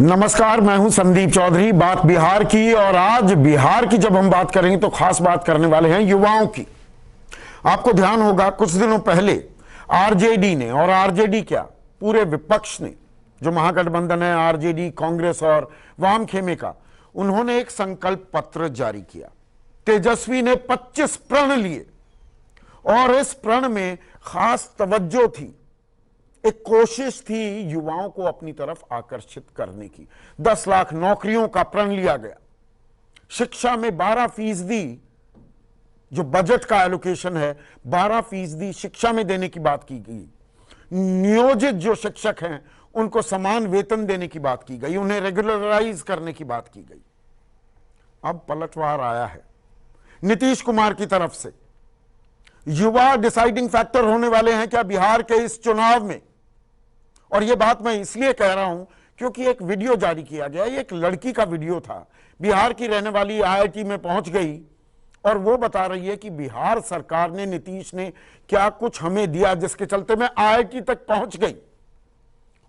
नमस्कार, मैं हूं संदीप चौधरी। बात बिहार की, और आज बिहार की जब हम बात करेंगे तो खास बात करने वाले हैं युवाओं की। आपको ध्यान होगा कुछ दिनों पहले आरजेडी ने, और आरजेडी क्या पूरे विपक्ष ने, जो महागठबंधन है आरजेडी, कांग्रेस और वाम खेमे का, उन्होंने एक संकल्प पत्र जारी किया। तेजस्वी ने 25 प्रण लिए और इस प्रण में खास तवज्जो थी, एक कोशिश थी युवाओं को अपनी तरफ आकर्षित करने की। 10 लाख नौकरियों का प्रण लिया गया। शिक्षा में 12% जो बजट का एलोकेशन है 12% शिक्षा में देने की बात की गई। नियोजित जो शिक्षक हैं उनको समान वेतन देने की बात की गई, उन्हें रेगुलराइज करने की बात की गई। अब पलटवार आया है नीतीश कुमार की तरफ से। युवा डिसाइडिंग फैक्टर होने वाले हैं क्या बिहार के इस चुनाव में? और यह बात मैं इसलिए कह रहा हूं क्योंकि एक वीडियो जारी किया गया, एक लड़की का वीडियो था, बिहार की रहने वाली आईआईटी में पहुंच गई और वो बता रही है कि बिहार सरकार ने, नीतीश ने क्या कुछ हमें दिया जिसके चलते मैं आईआईटी तक पहुंच गई।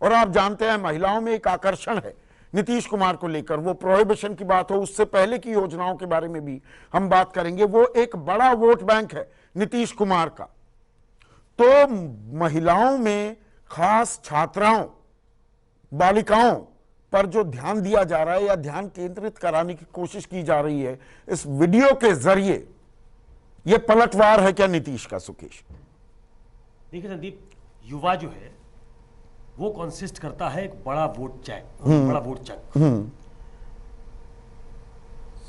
और आप जानते हैं महिलाओं में एक आकर्षण है नीतीश कुमार को लेकर, वो प्रोहिबिशन की बात हो, उससे पहले की योजनाओं के बारे में भी हम बात करेंगे। वो एक बड़ा वोट बैंक है नीतीश कुमार का। तो महिलाओं में, खास छात्राओं, बालिकाओं पर जो ध्यान दिया जा रहा है या ध्यान केंद्रित कराने की कोशिश की जा रही है इस वीडियो के जरिए, यह पलटवार है क्या नीतीश का? सुकेश, देखिए संदीप, युवा जो है वो कंसिस्ट करता है एक बड़ा वोट चंक।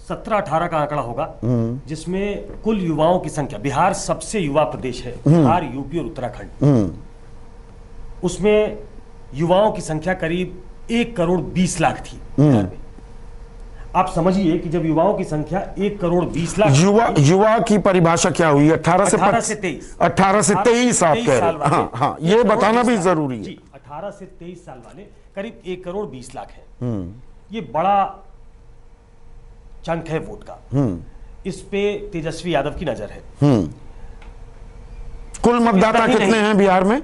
17-18 का आंकड़ा होगा जिसमें कुल युवाओं की संख्या, बिहार सबसे युवा प्रदेश है, बिहार, यूपी और उत्तराखंड, उसमें युवाओं की संख्या करीब 1 करोड़ 20 लाख थी बिहार में। आप समझिए कि जब युवाओं की संख्या 1 करोड़ 20 लाख, युवा की परिभाषा क्या हुई? 18 से 23। 18 से 23 आप कह रहे हैं? हाँ हाँ, ये बताना भी जरूरी है। 18 से 23 साल वाले करीब 1 करोड़ 20 लाख है। ये बड़ा चंक है वोट का। इस पे तेजस्वी यादव की नजर है। कुल मतदाता कितने हैं बिहार में?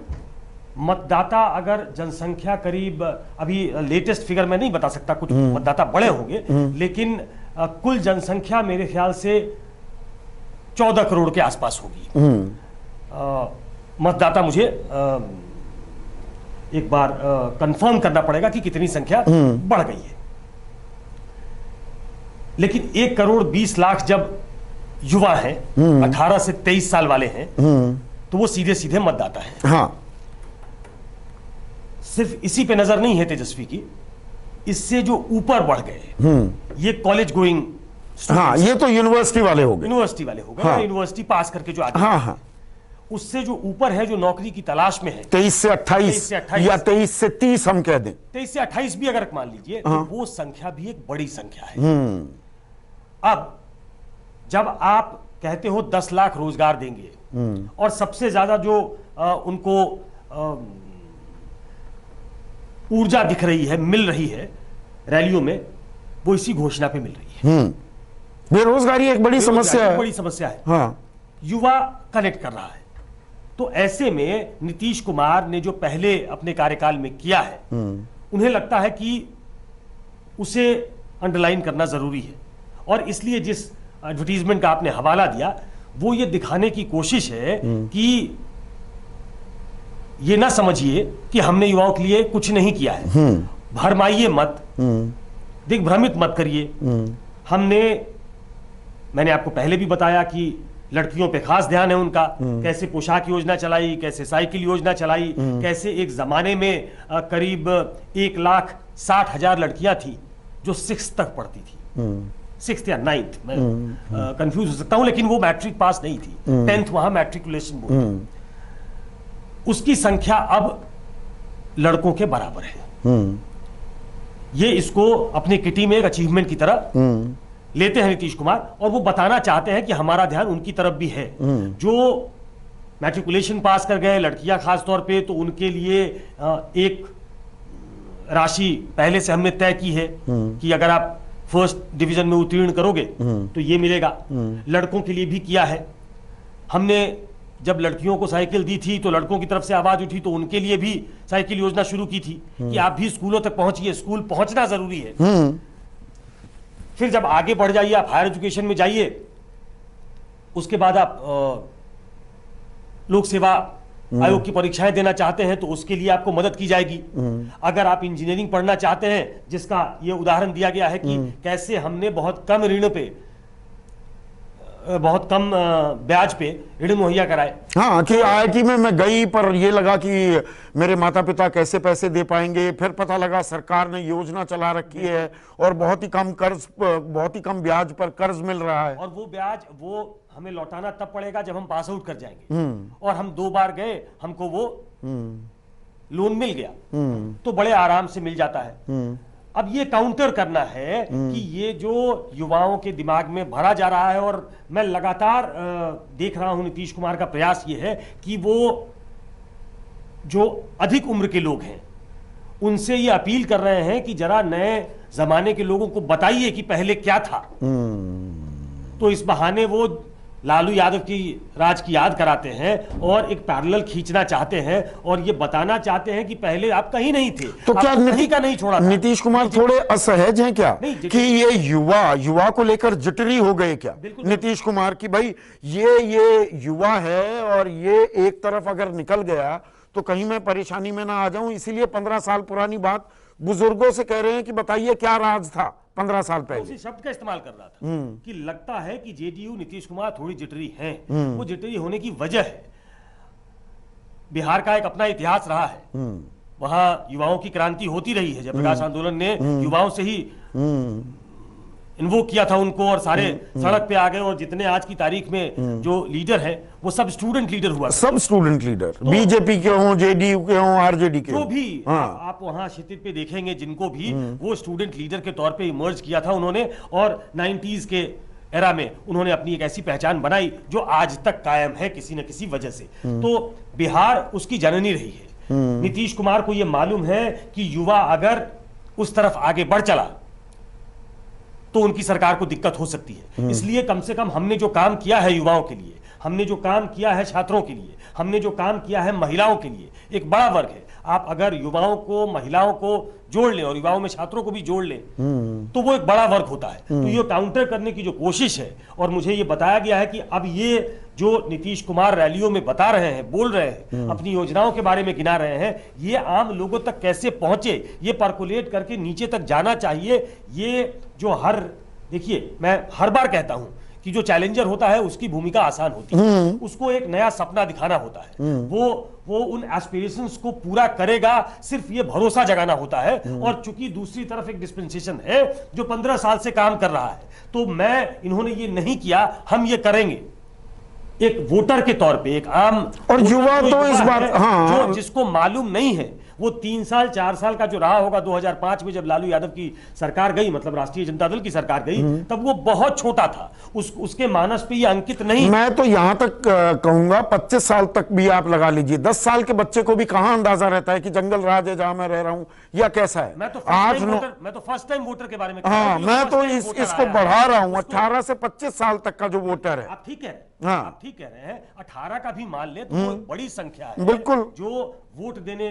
मतदाता अगर जनसंख्या करीब, अभी लेटेस्ट फिगर मैं नहीं बता सकता, कुछ मतदाता बड़े होंगे, लेकिन कुल जनसंख्या मेरे ख्याल से 14 करोड़ के आसपास होगी। मतदाता मुझे एक बार कंफर्म करना पड़ेगा कि कितनी संख्या बढ़ गई है। लेकिन 1 करोड़ 20 लाख जब युवा हैं, 18 से 23 साल वाले हैं, तो वो सीधे सीधे मतदाता हैं। हाँ। सिर्फ इसी पे नजर नहीं है तेजस्वी की, इससे जो ऊपर बढ़ गए, ये कॉलेज गोइंग, हाँ, ये तो यूनिवर्सिटी वाले हो गए, हाँ, यूनिवर्सिटी पास करके जो आते हैं, हाँ हाँ, उससे जो ऊपर है, जो नौकरी की तलाश में है, 23 से 28 या 23 से 30 हम कह दें, 23 से 28 भी अगर मान लीजिए, तो वो संख्या भी एक बड़ी संख्या है। अब जब आप कहते हो 10 लाख रोजगार देंगे, और सबसे ज्यादा जो उनको ऊर्जा दिख रही है, मिल रही है रैलियों में, वो इसी घोषणा पे मिल रही है। बेरोजगारी एक बड़ी समस्या है, बड़ी समस्या है। हाँ। युवा कनेक्ट कर रहा है। तो ऐसे में नीतीश कुमार ने जो पहले अपने कार्यकाल में किया है, उन्हें लगता है कि उसे अंडरलाइन करना जरूरी है। और इसलिए जिस एडवर्टीजमेंट का आपने हवाला दिया, वो ये दिखाने की कोशिश है कि ये ना समझिए कि हमने युवाओं के लिए कुछ नहीं किया है, भरमाइए मत, दिग्भ्रमित मत करिए। मैंने आपको पहले भी बताया कि लड़कियों पे खास ध्यान है उनका, कैसे पोशाक योजना चलाई, कैसे साइकिल योजना चलाई, कैसे एक जमाने में करीब 1,60,000 लड़कियां थी जो 6th तक पढ़ती थी, 6th या 9th, मैं कंफ्यूज हो सकता हूं, लेकिन वो मैट्रिक पास नहीं थी, 10th वहां मैट्रिकुलेशन बोर्ड, उसकी संख्या अब लड़कों के बराबर है। ये इसको अपनी किटी में एक अचीवमेंट की तरह लेते हैं नीतीश कुमार, और वो बताना चाहते हैं कि हमारा ध्यान उनकी तरफ भी है। जो मैट्रिकुलेशन पास कर गए लड़कियां खास तौर पे, तो उनके लिए एक राशि पहले से हमने तय की है कि अगर आप फर्स्ट डिवीजन में उत्तीर्ण करोगे तो ये मिलेगा। लड़कों के लिए भी किया है हमने। जब लड़कियों को साइकिल दी थी तो लड़कों की तरफ से आवाज उठी, तो उनके लिए भी साइकिल योजना शुरू की थी कि आप भी स्कूलों तक पहुंचिए, स्कूल पहुंचना जरूरी है। फिर जब आगे बढ़ जाइए, आप हायर एजुकेशन में जाइए, उसके बाद आप लोक सेवा आयोग की परीक्षाएं देना चाहते हैं तो उसके लिए आपको मदद की जाएगी। अगर आप इंजीनियरिंग पढ़ना चाहते हैं, जिसका ये उदाहरण दिया गया है कि कैसे हमने बहुत कम ऋण पे, बहुत कम ब्याज पे ऋण मुहैया कराए। हाँ, कि आईआईटी में मैं गई पर ये लगा कि मेरे माता पिता कैसे पैसे दे पाएंगे, फिर पता लगा सरकार ने योजना चला रखी है और बहुत ही कम कर्ज, बहुत ही कम ब्याज पर कर्ज मिल रहा है। और वो ब्याज वो हमें लौटाना तब पड़ेगा जब हम पास आउट कर जाएंगे। और हम 2 बार गए, हमको वो लोन मिल गया तो बड़े आराम से मिल जाता है। अब ये काउंटर करना है कि ये जो युवाओं के दिमाग में भरा जा रहा है, और मैं लगातार देख रहा हूं नीतीश कुमार का प्रयास ये है कि वो जो अधिक उम्र के लोग हैं उनसे ये अपील कर रहे हैं कि जरा नए जमाने के लोगों को बताइए कि पहले क्या था। तो इस बहाने वो लालू यादव की राज की याद कराते हैं और एक पैरेलल खींचना चाहते हैं और ये बताना चाहते हैं कि पहले आप कहीं नहीं थे, तो क्या कहीं का नहीं छोड़ा था। नीतीश कुमार थोड़े असहज हैं क्या कि ये युवा को लेकर जटरी हो गए क्या नीतीश कुमार की, भाई ये युवा है और ये एक तरफ अगर निकल गया तो कहीं मैं परेशानी में ना आ जाऊं, इसीलिए 15 साल पुरानी बात बुजुर्गों से कह रहे हैं कि बताइए क्या राज था 15 साल पहले। उसी शब्द का इस्तेमाल कर रहा था कि लगता है कि जेडीयू नीतीश कुमार थोड़ी जिटरी हैं। वो जिटरी होने की वजह है, बिहार का एक अपना इतिहास रहा है, वहां युवाओं की क्रांति होती रही है। जयप्रकाश आंदोलन ने युवाओं से ही इन्वोक किया था उनको, और सारे सड़क पे आ गए, और जितने आज की तारीख में जो लीडर हैं वो सब स्टूडेंट लीडर हुआ, सब स्टूडेंट लीडर, बीजेपी के हों, जेडीयू के हों, आरजेडी के जो भी आप वहां क्षितिज पे देखेंगे जिनको भी वो स्टूडेंट लीडर के तौर पे इमर्ज किया था उन्होंने, और 90s के एरा में उन्होंने अपनी एक ऐसी पहचान बनाई जो आज तक कायम है किसी न किसी वजह से। तो बिहार उसकी जननी रही है। नीतीश कुमार को यह मालूम है कि युवा अगर उस तरफ आगे बढ़ चला तो उनकी सरकार को दिक्कत हो सकती है। इसलिए कम से कम हमने जो काम किया है युवाओं के लिए, हमने जो काम किया है छात्रों के लिए, हमने जो काम किया है महिलाओं के लिए, एक बड़ा वर्ग है। आप अगर युवाओं को, महिलाओं को जोड़ लें और युवाओं में छात्रों को भी जोड़ लें तो वो एक बड़ा वर्ग होता है। तो ये काउंटर करने की जो कोशिश है, और मुझे ये बताया गया है कि अब ये जो नीतीश कुमार रैलियों में बता रहे हैं, बोल रहे हैं, अपनी योजनाओं के बारे में गिना रहे हैं, ये आम लोगों तक कैसे पहुंचे, ये पर्कुलेट करके नीचे तक जाना चाहिए। ये जो देखिए, मैं हर बार कहता हूं कि जो चैलेंजर होता है उसकी भूमिका आसान होती है, उसको एक नया सपना दिखाना होता है, वो उन एस्पिरेशंस को पूरा करेगा, सिर्फ ये भरोसा जगाना होता है। और चूंकि दूसरी तरफ एक डिस्पेंसेशन है जो 15 साल से काम कर रहा है, तो इन्होंने ये नहीं किया, हम ये करेंगे एक वोटर के तौर पे, एक आम और युवा तो इस बात, जो जिसको मालूम नहीं है, वो 3 साल 4 साल का जो रहा होगा 2005 में जब लालू यादव की सरकार गई, मतलब राष्ट्रीय जनता दल की सरकार गई, तब वो बहुत छोटा था, उसके मानस पे ये अंकित नहीं। मैं तो यहां तक कहूंगा 25 साल तक भी आप लगा लीजिए, 10 साल के बच्चे को भी कहां अंदाजा रहता है कि जंगल राज है जहां मैं रह रहा हूं या कैसा है। मैं तो फर्स्ट टाइम वोटर के बारे में, हाँ, मैं तो इसको बढ़ा रहा हूं, 18 से 25 साल तक का जो वोटर है। आप ठीक है, हाँ, आप ठीक कह रहे हैं। 18 का भी मान ले तो वो एक बड़ी संख्या है, बिल्कुल, जो वोट देने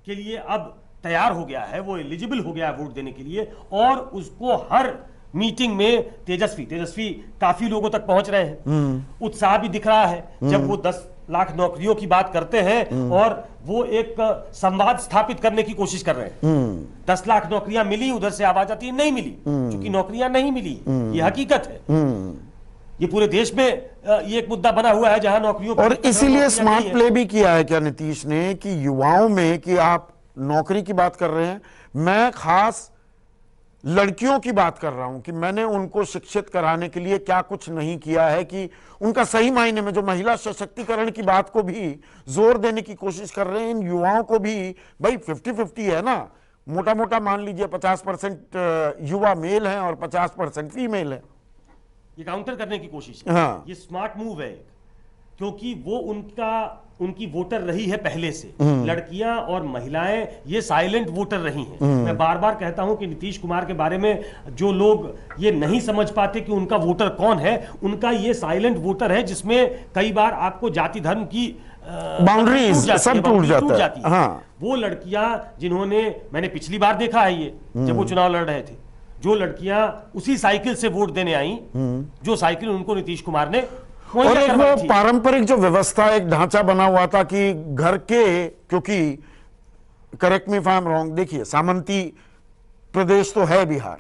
के लिए अब तैयार हो गया है, वो एलिजिबल हो गया है वोट देने के लिए, और उसको हर मीटिंग में तेजस्वी काफी लोगों तक पहुंच रहे हैं। उत्साह भी दिख रहा है जब वो 10 लाख नौकरियों की बात करते हैं और वो एक संवाद स्थापित करने की कोशिश कर रहे हैं। 10 लाख नौकरियां मिली, उधर से आवाज आती है नहीं मिली, क्योंकि नौकरियां नहीं मिली, ये हकीकत है। ये पूरे देश में ये एक मुद्दा बना हुआ है जहां नौकरियों, और इसीलिए स्मार्ट प्ले भी किया है क्या नीतीश ने कि युवाओं में, कि आप नौकरी की बात कर रहे हैं, मैं खास लड़कियों की बात कर रहा हूं कि मैंने उनको शिक्षित कराने के लिए क्या कुछ नहीं किया है, कि उनका सही मायने में जो महिला सशक्तिकरण की बात को भी जोर देने की कोशिश कर रहे हैं। इन युवाओं को भी, भाई 50-50 है ना, मोटा मोटा मान लीजिए 50% युवा मेल हैं और 50% फीमेल है। ये काउंटर करने की कोशिश है। हाँ, ये स्मार्ट मूव है क्योंकि वो उनकी वोटर रही है पहले से। लड़कियां और महिलाएं ये साइलेंट वोटर रही हैं। मैं बार बार कहता हूं कि नीतीश कुमार के बारे में जो लोग ये नहीं समझ पाते कि उनका वोटर कौन है, उनका ये साइलेंट वोटर है, जिसमें कई बार आपको जाति धर्म की बाउंड्रीज सब टूट जाती है। हाँ। वो लड़कियां जिन्होंने, मैंने पिछली बार देखा है ये जब वो चुनाव लड़ रहे थे, जो लड़कियां उसी साइकिल से वोट देने आई, जो साइकिल उनको नीतीश कुमार ने, और एक वो पारंपरिक जो व्यवस्था, एक ढांचा बना हुआ था कि घर के, क्योंकि correct me if I am wrong, देखिए सामंती प्रदेश तो है बिहार,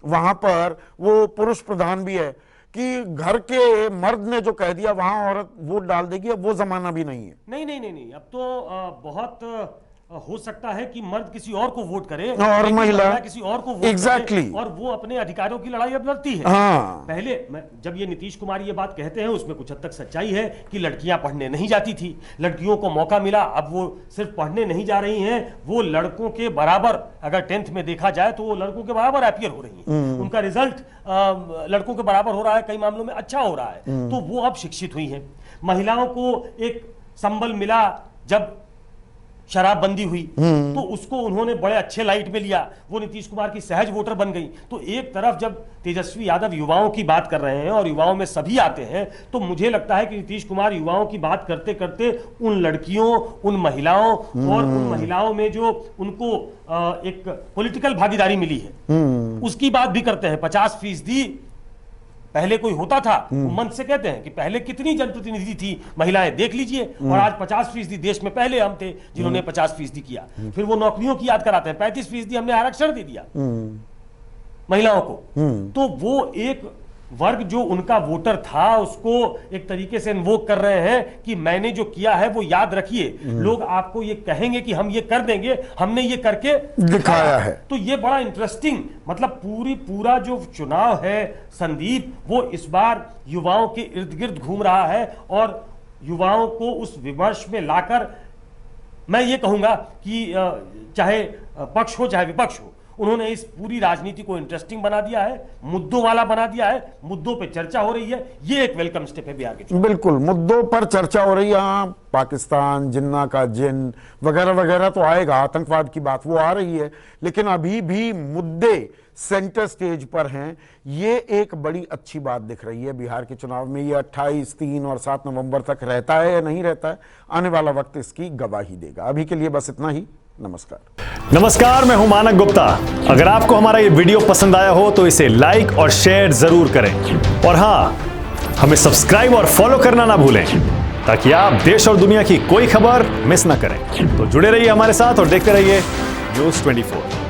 वहां पर वो पुरुष प्रधान भी है कि घर के मर्द ने जो कह दिया वहां औरत वोट डाल देगी। अब वो जमाना भी नहीं है। नहीं, अब तो बहुत हो सकता है कि मर्द किसी और को वोट करे और महिला किसी और को वोट Exactly. करे, और वो अपने अधिकारों की लड़ाई अब लड़ती है। हाँ। पहले जब ये नीतीश कुमार ये बात कहते हैं, उसमें कुछ हद तक सच्चाई है कि लड़कियां पढ़ने नहीं जाती थी, लड़कियों को मौका मिला, अब वो सिर्फ पढ़ने नहीं जा रही हैं, वो लड़कों के बराबर, अगर 10th में देखा जाए तो वो लड़कों के बराबर अपीयर हो रही हैं। उनका रिजल्ट लड़कों के बराबर हो रहा है, कई मामलों में अच्छा हो रहा है, तो वो अब शिक्षित हुई हैं। महिलाओं को एक संबल मिला जब शराबबंदी हुई, तो उसको उन्होंने बड़े अच्छे लाइट में लिया, वो नीतीश कुमार की सहज वोटर बन गई। तो एक तरफ जब तेजस्वी यादव युवाओं की बात कर रहे हैं और युवाओं में सभी आते हैं, तो मुझे लगता है कि नीतीश कुमार युवाओं की बात करते करते उन लड़कियों, उन महिलाओं और उन महिलाओं में जो उनको एक पॉलिटिकल भागीदारी मिली है उसकी बात भी करते हैं। 50% पहले कोई होता था, मन से कहते हैं कि पहले कितनी जनप्रतिनिधि थी महिलाएं, देख लीजिए, और आज 50% देश में पहले हम थे जिन्होंने 50% किया। फिर वो नौकरियों की याद कराते हैं, 35% हमने आरक्षण दे दिया महिलाओं को। तो वो एक वर्ग जो उनका वोटर था उसको एक तरीके से इन्वोक कर रहे हैं कि मैंने जो किया है वो याद रखिए, लोग आपको ये कहेंगे कि हम ये कर देंगे, हमने ये करके दिखाया है। तो ये बड़ा इंटरेस्टिंग, मतलब पूरा जो चुनाव है संदीप, वो इस बार युवाओं के इर्द गिर्द घूम रहा है, और युवाओं को उस विमर्श में लाकर मैं ये कहूंगा कि चाहे पक्ष हो चाहे विपक्ष हो, उन्होंने इस पूरी राजनीति को इंटरेस्टिंग बना दिया है, मुद्दों वाला बना दिया है, मुद्दों पे चर्चा हो रही है। ये एक वेलकम स्टेप है बिहार के चुनाव। बिल्कुल, मुद्दों पर चर्चा हो रही है। हाँ, पाकिस्तान, जिन्ना का जिन वगैरह वगैरह तो आएगा, आतंकवाद की बात वो आ रही है, लेकिन अभी भी मुद्दे सेंटर स्टेज पर हैं। ये एक बड़ी अच्छी बात दिख रही है बिहार के चुनाव में। ये 28, 3 और 7 नवंबर तक रहता है या नहीं रहता है, आने वाला वक्त इसकी गवाही देगा। अभी के लिए बस इतना ही। नमस्कार, मैं हूं मानक गुप्ता। अगर आपको हमारा ये वीडियो पसंद आया हो तो इसे लाइक और शेयर जरूर करें, और हां, हमें सब्सक्राइब और फॉलो करना ना भूलें ताकि आप देश और दुनिया की कोई खबर मिस ना करें। तो जुड़े रहिए हमारे साथ और देखते रहिए न्यूज़ 24।